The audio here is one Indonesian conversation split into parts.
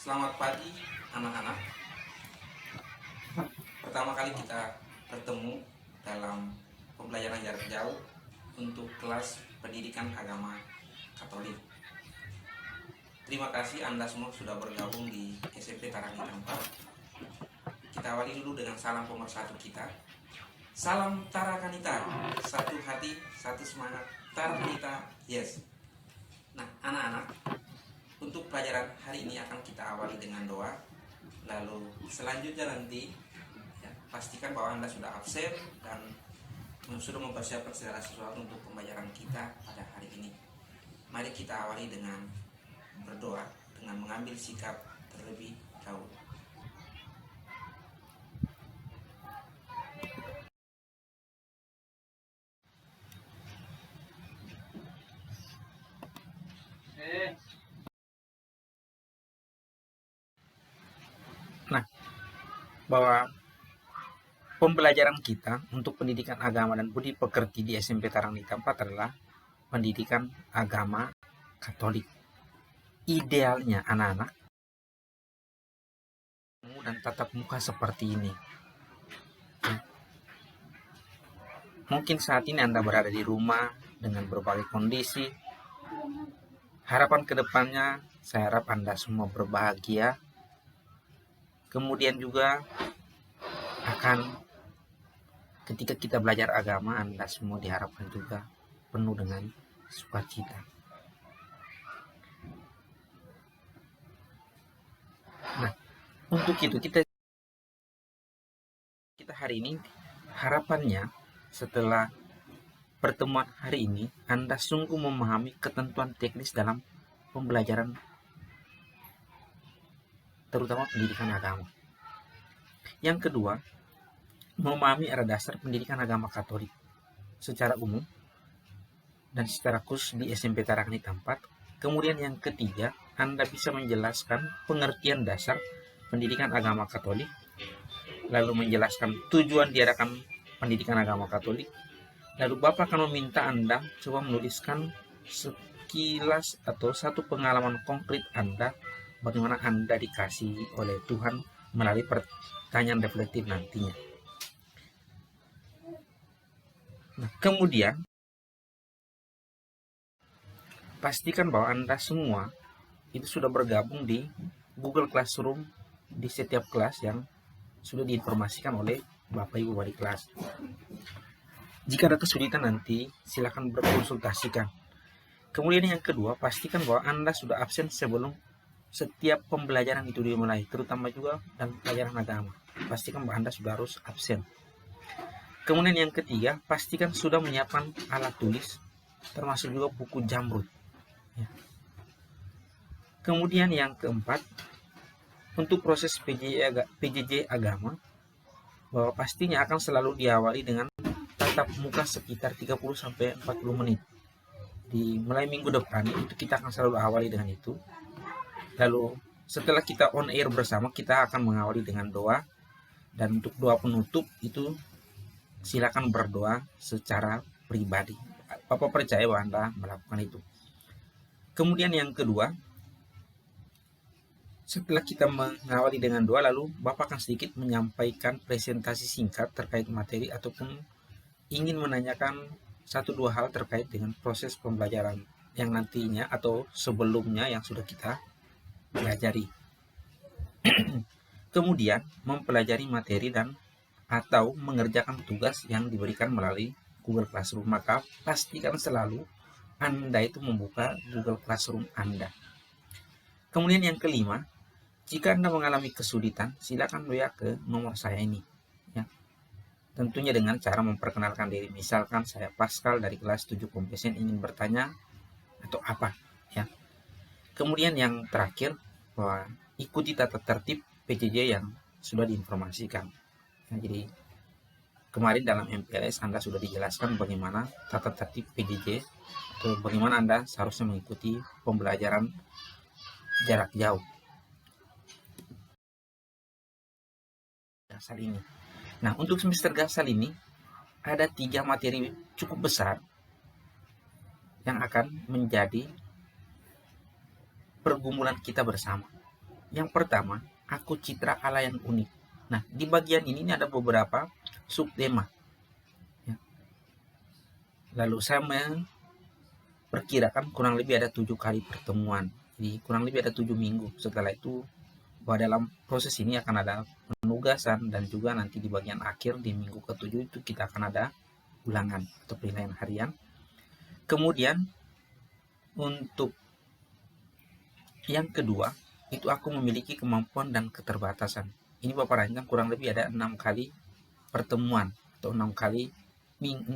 Selamat pagi anak-anak. Pertama kali kita bertemu dalam pembelajaran jarak jauh untuk kelas pendidikan agama Katolik. Terima kasih Anda semua sudah bergabung di SMP Tarangi 4. Kita awali dulu dengan salam pemersatu kita. Salam Tarakanita, satu hati, satu semangat. Tarakanita, yes. Nah, anak-anak, untuk pelajaran hari ini akan kita awali dengan doa. Lalu selanjutnya nanti pastikan bahwa Anda sudah absen dan sudah mempersiapkan segala sesuatu untuk pembelajaran kita pada hari ini. Mari kita awali dengan berdoa, dengan mengambil sikap terlebih dahulu. Nah, bahwa pembelajaran kita untuk pendidikan agama dan budi pekerti di SMP Tarangi 4 adalah pendidikan agama Katolik. Idealnya anak-anak dan tatap muka seperti ini. Mungkin saat ini Anda berada di rumah dengan berbagai kondisi. Harapan kedepannya, saya harap Anda semua berbahagia. Kemudian juga akan ketika kita belajar agama, Anda semua diharapkan juga penuh dengan sukacita. Nah, untuk itu kita hari ini harapannya setelah pertemuan hari ini Anda sungguh memahami ketentuan teknis dalam pembelajaran terutama pendidikan agama. Yang kedua, memahami arah dasar pendidikan agama Katolik secara umum dan secara khusus di SMP Tarangi 4. Kemudian yang ketiga, Anda bisa menjelaskan pengertian dasar pendidikan agama Katolik, lalu menjelaskan tujuan diadakan pendidikan agama Katolik. Lalu Bapak akan meminta Anda coba menuliskan sekilas atau satu pengalaman konkret Anda, bagaimana Anda dikasih oleh Tuhan melalui pertanyaan reflektif nantinya. Nah, kemudian pastikan bahwa Anda semua itu sudah bergabung di Google Classroom di setiap kelas yang sudah diinformasikan oleh Bapak Ibu wali kelas. Jika ada kesulitan nanti, silakan berkonsultasikan. Kemudian yang kedua, pastikan bahwa Anda sudah absen sebelum setiap pembelajaran itu dimulai, terutama juga dalam pelajaran agama. Pastikan bahwa Anda sudah harus absen. Kemudian yang ketiga, pastikan sudah menyiapkan alat tulis, termasuk juga buku jamrut. Kemudian yang keempat, untuk proses PJJ agama, bahwa pastinya akan selalu diawali dengan tatap muka sekitar 30-40 menit. Mulai minggu depan itu kita akan selalu awali dengan itu. Lalu setelah kita on air bersama, kita akan mengawali dengan doa. Dan untuk doa penutup itu silakan berdoa secara pribadi. Bapak percaya bahwa Anda melakukan itu. Kemudian yang kedua, setelah kita mengawali dengan doa, lalu Bapak akan sedikit menyampaikan presentasi singkat terkait materi ataupun ingin menanyakan 1-2 hal terkait dengan proses pembelajaran yang nantinya atau sebelumnya yang sudah kita pelajari. Kemudian mempelajari materi dan atau mengerjakan tugas yang diberikan melalui Google Classroom. Maka pastikan selalu Anda itu membuka Google Classroom Anda. Kemudian yang kelima, jika Anda mengalami kesulitan, silakan WA ke nomor saya ini. Ya. Tentunya dengan cara memperkenalkan diri. Misalkan saya Pascal dari kelas 7 Kompesen ingin bertanya atau apa. Ya. Kemudian yang terakhir, bahwa ikuti tata tertib PJJ yang sudah diinformasikan. Ya, jadi kemarin dalam MPLS Anda sudah dijelaskan bagaimana tata tertib PJJ atau bagaimana Anda seharusnya mengikuti pembelajaran jarak jauh. Gasal ini. Nah, untuk semester Gasal ini ada 3 materi cukup besar yang akan menjadi pergumulan kita bersama. Yang pertama, aku citra Allah yang unik. Nah, di bagian ini ada beberapa subtema. Ya. Lalu saya memperkirakan kurang lebih ada 7 kali pertemuan. Jadi kurang lebih ada 7 minggu. Setelah itu, bahwa dalam proses ini akan ada penugasan dan juga nanti di bagian akhir di minggu ke-7 itu kita akan ada ulangan atau penilaian harian. Kemudian untuk yang kedua, itu aku memiliki kemampuan dan keterbatasan. Ini Bapak rancang kurang lebih ada 6 kali pertemuan atau 6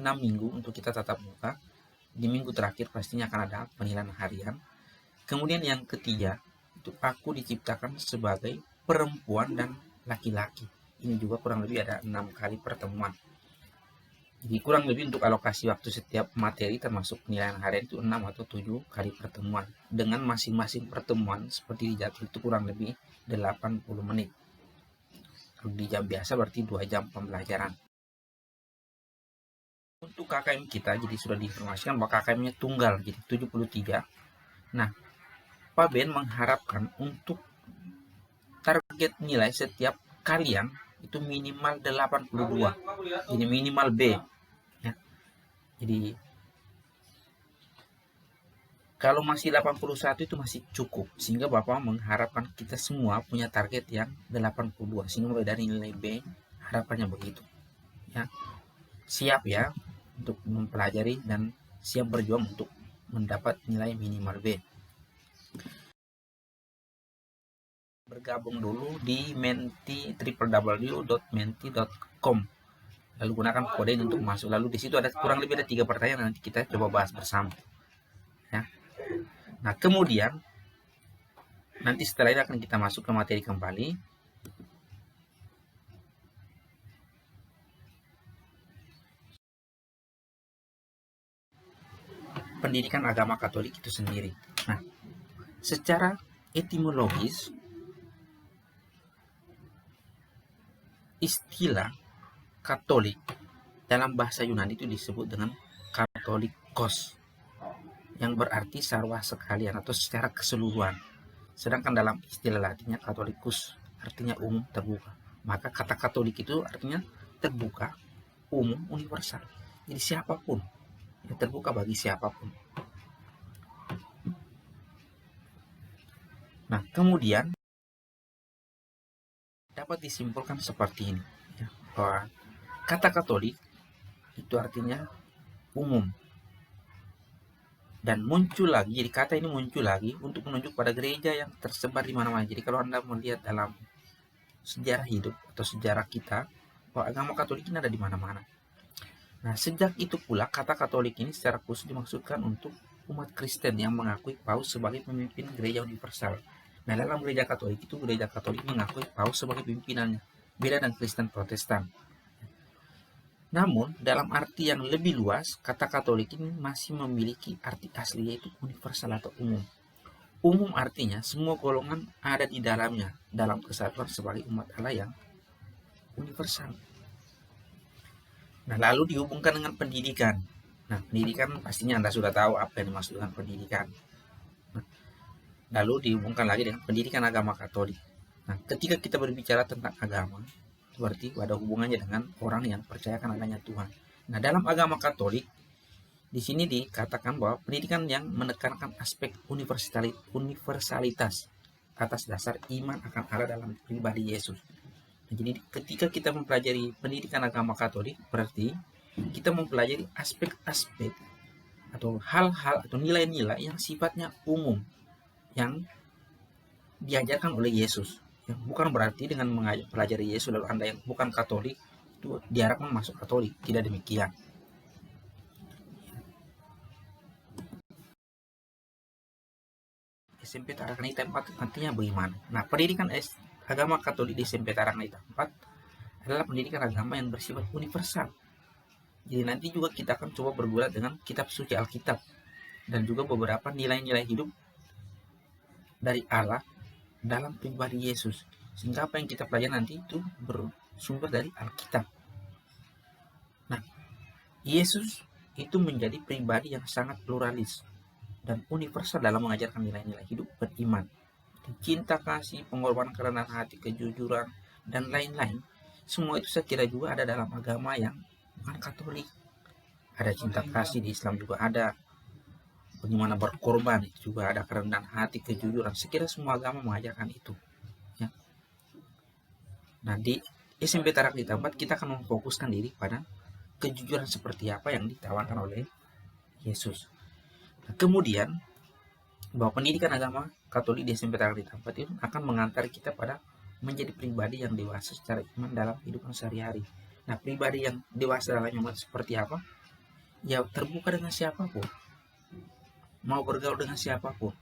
minggu untuk kita tatap muka. Di minggu terakhir pastinya akan ada penilaian harian. Kemudian yang ketiga, itu aku diciptakan sebagai perempuan dan laki-laki. Ini juga kurang lebih ada 6 kali pertemuan. Jadi kurang lebih untuk alokasi waktu setiap materi termasuk penilaian harian itu 6 atau 7 kali pertemuan. Dengan masing-masing pertemuan seperti di jadwal itu kurang lebih 80 menit. Kalau di jam biasa berarti 2 jam pembelajaran. Untuk KKM kita jadi sudah diinformasikan bahwa KKM-nya tunggal jadi 73. Nah, Pak Ben mengharapkan untuk target nilai setiap kalian itu minimal 82. Jadi minimal B. Ya. Jadi kalau masih 81 itu masih cukup, sehingga Bapak mengharapkan kita semua punya target yang 82, sehingga mulai dari nilai B harapannya begitu. Ya. Siap ya untuk mempelajari dan siap berjuang untuk mendapat nilai minimal B. Bergabung dulu di Menti www.menti.com. Lalu gunakan kode untuk masuk. Lalu di situ ada kurang lebih ada 3 pertanyaan nanti kita coba bahas bersama. Ya. Nah, kemudian nanti setelah ini akan kita masuk ke materi kembali. Pendidikan agama Katolik itu sendiri. Nah, secara etimologis istilah Katolik dalam bahasa Yunani itu disebut dengan Katolikos, yang berarti sarwa sekalian atau secara keseluruhan. Sedangkan dalam istilah Latinnya Katolikus artinya umum, terbuka. Maka kata Katolik itu artinya terbuka, umum, universal. Jadi siapapun, ya terbuka bagi siapapun. Nah, kemudian dapat disimpulkan seperti ini, ya, bahwa kata Katolik itu artinya umum. Dan muncul lagi, jadi kata ini muncul lagi untuk menunjuk pada gereja yang tersebar di mana-mana. Jadi kalau Anda melihat dalam sejarah hidup atau sejarah kita, bahwa agama Katolik ini ada di mana-mana. Nah, sejak itu pula kata Katolik ini secara khusus dimaksudkan untuk umat Kristen yang mengakui Paus sebagai pemimpin gereja universal. Nah, dalam gereja Katolik itu gereja Katolik mengakui Paus sebagai pimpinannya, beda dengan Kristen Protestan. Namun, dalam arti yang lebih luas, kata Katolik ini masih memiliki arti asli yaitu universal atau umum. Umum artinya semua golongan ada di dalamnya dalam kesatuan sebagai umat Allah yang universal. Nah, lalu dihubungkan dengan pendidikan. Nah, pendidikan pastinya Anda sudah tahu apa yang dimaksud dengan pendidikan. Nah, lalu dihubungkan lagi dengan pendidikan agama Katolik. Nah, ketika kita berbicara tentang agama, berarti ada hubungannya dengan orang yang percayakan adanya Tuhan. Nah, dalam agama Katolik, di sini dikatakan bahwa pendidikan yang menekankan aspek universalitas atas dasar iman akan Allah dalam pribadi Yesus. Nah, jadi ketika kita mempelajari pendidikan agama Katolik, berarti kita mempelajari aspek-aspek atau hal-hal atau nilai-nilai yang sifatnya umum yang diajarkan oleh Yesus. Ya, bukan berarti dengan mempelajari Yesus lalu Anda yang bukan Katolik itu diharapkan masuk Katolik, tidak demikian. SMP Tarakanita 4 nantinya bagaimana? Nah, pendidikan agama Katolik di SMP Tarakanita 4 adalah pendidikan agama yang bersifat universal. Jadi nanti juga kita akan coba bergulat dengan kitab suci Alkitab dan juga beberapa nilai-nilai hidup dari Allah dalam pribadi Yesus. Sehingga apa yang kita pelajari nanti itu bersumber dari Alkitab. Nah, Yesus itu menjadi pribadi yang sangat pluralis dan universal dalam mengajarkan nilai-nilai hidup beriman. cinta kasih, pengorbanan, kerendahan hati, kejujuran, dan lain-lain. Semua itu saya kira juga ada dalam agama yang bukan Katolik. Ada cinta kasih di Islam juga ada, bagaimana berkorban itu juga ada, kerendahan hati, kejujuran. Saya kira semua agama mengajarkan itu. Ya. Nah, di SMP Tarak di Tempat kita akan memfokuskan diri pada kejujuran seperti apa yang ditawarkan oleh Yesus. Nah, kemudian bahwa pendidikan agama Katolik di SMP Tarak di Tempat itu akan mengantar kita pada menjadi pribadi yang dewasa secara iman dalam kehidupan sehari-hari. Nah, pribadi yang dewasa dalam iman seperti apa? Ya, terbuka dengan siapapun, mau bergaul dengan siapapun.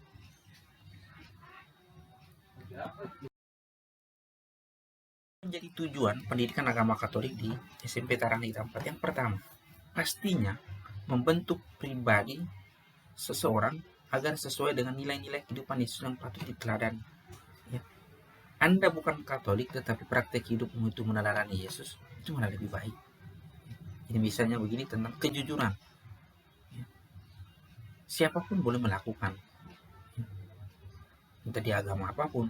Menjadi tujuan pendidikan agama Katolik di SMP Tarak di Tempat, yang pertama, pastinya membentuk pribadi seseorang agar sesuai dengan nilai-nilai kehidupan Yesus yang patut diteladani. Ya. Anda bukan Katolik tetapi praktek hidupmu itu meneladani Yesus, itu malah lebih baik. Ini misalnya begini tentang kejujuran. Ya. Siapapun boleh melakukan, entah di agama apapun.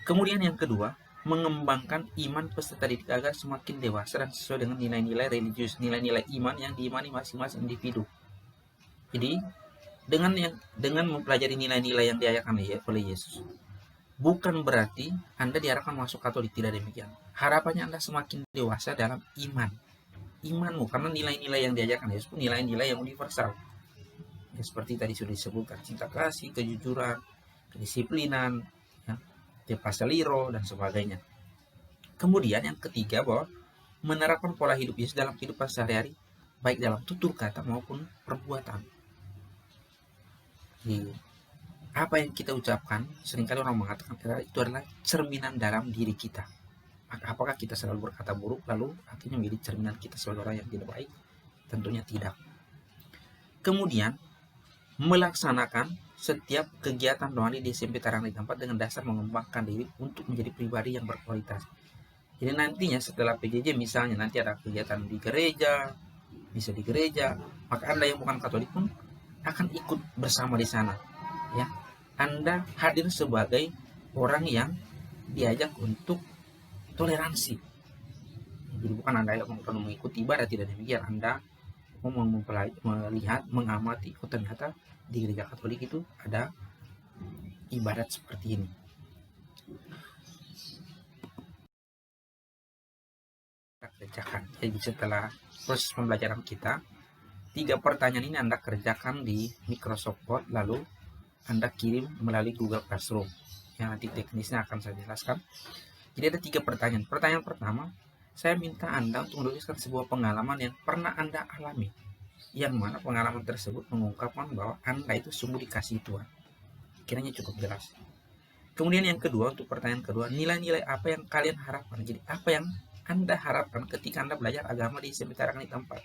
Kemudian yang kedua, mengembangkan iman peserta didik agar semakin dewasa dan sesuai dengan nilai-nilai religius, nilai-nilai iman yang diimani masing-masing individu. Jadi dengan mempelajari nilai-nilai yang diajarkan oleh Yesus, bukan berarti Anda diharapkan masuk Katolik, tidak demikian. Harapannya Anda semakin dewasa dalam imanmu, karena nilai-nilai yang diajarkan Yesus pun nilai-nilai yang universal. Ya, seperti tadi sudah disebutkan, cinta kasih, kejujuran, kedisiplinan, ya, tepaseliro, dan sebagainya. Kemudian yang ketiga, bahwa menerapkan pola hidup Yesus dalam kehidupan sehari-hari, baik dalam tutur kata maupun perbuatan. Jadi, apa yang kita ucapkan, seringkali orang mengatakan itu adalah cerminan dalam diri kita. Maka apakah kita selalu berkata buruk lalu akhirnya menjadi cerminan kita sebagai orang yang tidak baik? Tentunya tidak. Kemudian melaksanakan setiap kegiatan rohani di SMP Tarak di Tempat dengan dasar mengembangkan diri untuk menjadi pribadi yang berkualitas. Jadi nantinya setelah PJJ misalnya nanti ada kegiatan di gereja, bisa di gereja, maka Anda yang bukan Katolik pun akan ikut bersama di sana. Ya, Anda hadir sebagai orang yang diajak untuk toleransi. Jadi bukan Anda yang mengikuti ibadah, tidak demikian. Anda mau melihat, mengamati, oh ternyata di gereja Katolik itu ada ibadat seperti ini. Kita kerjakan. Jadi setelah proses pembelajaran kita, 3 pertanyaan ini Anda kerjakan di Microsoft Word, lalu Anda kirim melalui Google Classroom. Yang nanti teknisnya akan saya jelaskan. Jadi ada 3 pertanyaan. Pertanyaan pertama, saya minta Anda untuk menuliskan sebuah pengalaman yang pernah Anda alami, yang mana pengalaman tersebut mengungkapkan bahwa Anda itu sungguh dikasihi Tuhan. Kiranya cukup jelas. Kemudian yang kedua, untuk pertanyaan kedua, nilai-nilai apa yang kalian harapkan? Jadi apa yang Anda harapkan ketika Anda belajar agama di SMP Tarak di Tempat?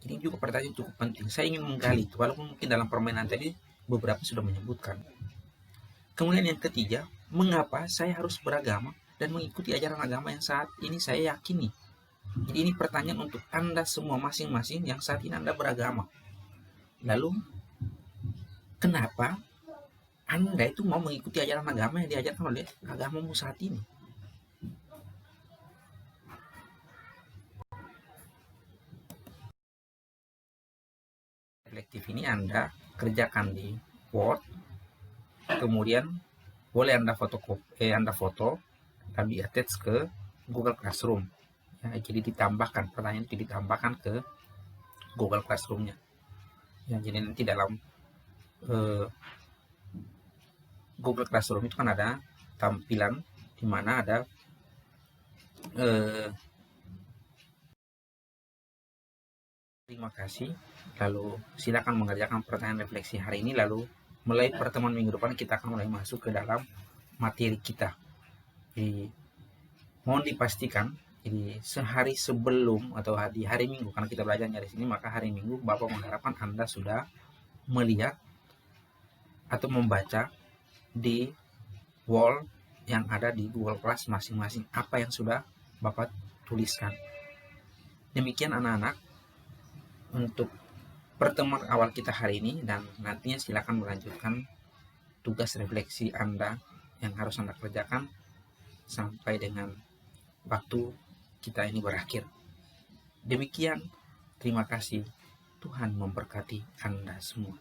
Ini juga pertanyaan cukup penting. Saya ingin menggali itu, walaupun mungkin dalam permainan tadi beberapa sudah menyebutkan. Kemudian yang ketiga, mengapa saya harus beragama dan mengikuti ajaran agama yang saat ini saya yakini? Jadi ini pertanyaan untuk Anda semua masing-masing yang saat ini Anda beragama. Lalu, kenapa Anda itu mau mengikuti ajaran agama yang diajarkan oleh agamamu saat ini? Reflektif ini Anda kerjakan di Word, kemudian boleh Anda foto, dan di-attach ke Google Classroom. Ya, jadi ditambahkan, pertanyaan itu ditambahkan ke Google Classroom-nya. Ya, jadi nanti dalam Google Classroom itu kan ada tampilan di mana ada terima kasih, lalu silakan mengerjakan pertanyaan refleksi hari ini, lalu mulai pertemuan minggu depan kita akan mulai masuk ke dalam materi kita. Jadi mohon dipastikan, jadi sehari sebelum atau di hari Minggu, karena kita belajar dari sini, maka hari Minggu Bapak mengharapkan Anda sudah melihat atau membaca di wall yang ada di Google Class masing-masing apa yang sudah Bapak tuliskan. Demikian anak-anak untuk pertemuan awal kita hari ini, dan nantinya silakan melanjutkan tugas refleksi Anda yang harus Anda kerjakan sampai dengan waktu kita ini berakhir. Demikian, terima kasih. Tuhan memberkati Anda semua.